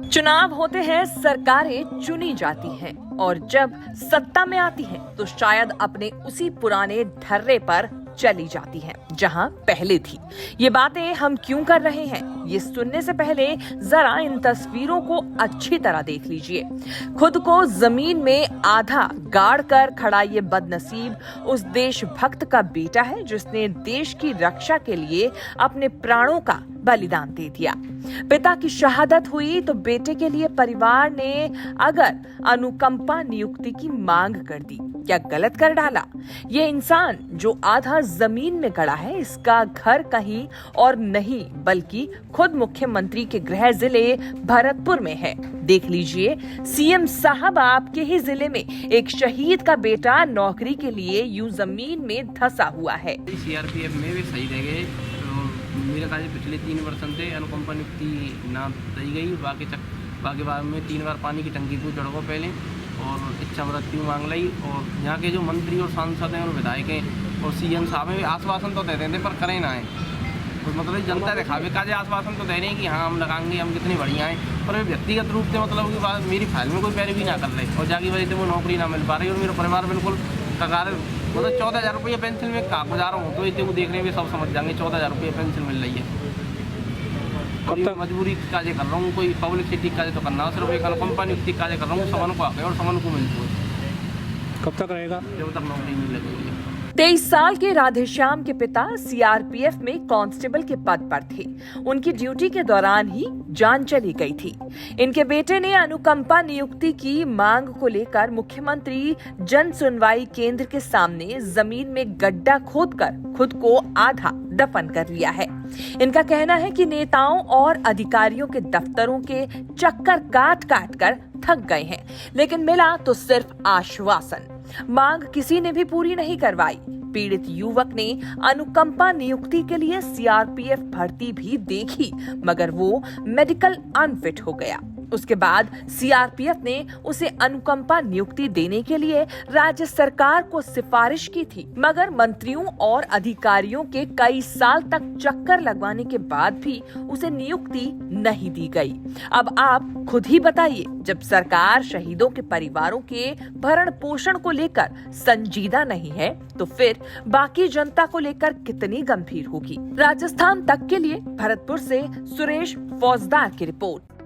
चुनाव होते हैं, सरकारें चुनी जाती हैं और जब सत्ता में आती हैं तो शायद अपने उसी पुराने ढर्रे पर चली जाती हैं जहां पहले थी। ये बातें हम क्यों कर रहे हैं, ये सुनने से पहले जरा इन तस्वीरों को अच्छी तरह देख लीजिए। खुद को जमीन में आधा गाड़ कर खड़ा ये बदनसीब उस देशभक्त का बेटा है जिसने देश की रक्षा के लिए अपने प्राणों का बलिदान दे दिया। पिता की शहादत हुई तो बेटे के लिए परिवार ने अगर अनुकंपा नियुक्ति की मांग कर दी, क्या गलत कर डाला? ये इंसान जो आधा जमीन में गड़ा है, इसका घर कहीं और नहीं बल्कि खुद मुख्यमंत्री के गृह जिले भरतपुर में है। देख लीजिए सीएम साहब, आपके ही जिले में एक शहीद का बेटा नौकरी के लिए यूं जमीन में धंसा हुआ है। सीआरपीएफ में भी सही रह गए। मेरे ख्याल से पिछले 3 वर्ष से अनुकंपा नियुक्ति ना दी गई। बाकी बार में 3 बार पानी की टंकी को चढ़ो पहले और इच्छा मृत्यु मांग ली। और यहाँ के जो मंत्री और सांसद हैं और विधायक हैं और सीएम साहब हैं, आश्वासन तो दे देते हैं पर करें ना है। तो मतलब जनता दिखावे का आश्वासन तो दे रहे हैं कि हाँ हम लगाएंगे, हम कितने बढ़िया हैं, पर वे व्यक्तिगत रूप से मतलब की बात मेरी फाइल में कोई पैरवी ना कर रहे और जाकी वजह से वो नौकरी ना मिल पा रही और मेरा परिवार बिल्कुल कगार मतलब 14,000 रुपये पेंशन में कहाँ गुजार रहा हूँ। तो इसे वो देखने में सब समझ जाएंगे 14,000 रुपये पेंशन मिल रही है। कब तक मजबूरी काजे कर रहा हूँ, कोई पब्लिसिटी काजे तो करना, सिर्फ एक अनुकंपा नियुक्ति काजे कर रहा हूँ, समन को आगे और समन को मिलती है। कब तक रहेगा? जब तक नौकरी नहीं लगेगी। 23 साल के राधेश्याम के पिता सीआरपीएफ में कांस्टेबल के पद पर थे। उनकी ड्यूटी के दौरान ही जान चली गई थी। इनके बेटे ने अनुकंपा नियुक्ति की मांग को लेकर मुख्यमंत्री जन सुनवाई केंद्र के सामने जमीन में गड्ढा खोदकर खुद को आधा दफन कर लिया है। इनका कहना है कि नेताओं और अधिकारियों के दफ्तरों के चक्कर काट काट कर थक गए हैं, लेकिन मिला तो सिर्फ आश्वासन। मांग किसी ने भी पूरी नहीं करवाई। पीड़ित युवक ने अनुकंपा नियुक्ति के लिए सीआरपीएफ भर्ती भी देखी, मगर वो मेडिकल अनफिट हो गया। उसके बाद सीआरपीएफ ने उसे अनुकंपा नियुक्ति देने के लिए राज्य सरकार को सिफारिश की थी, मगर मंत्रियों और अधिकारियों के कई साल तक चक्कर लगवाने के बाद भी उसे नियुक्ति नहीं दी गई। अब आप खुद ही बताइए, जब सरकार शहीदों के परिवारों के भरण पोषण को लेकर संजीदा नहीं है तो फिर बाकी जनता को लेकर कितनी गंभीर होगी। राजस्थान तक के लिए भरतपुर से सुरेश फौजदार की रिपोर्ट।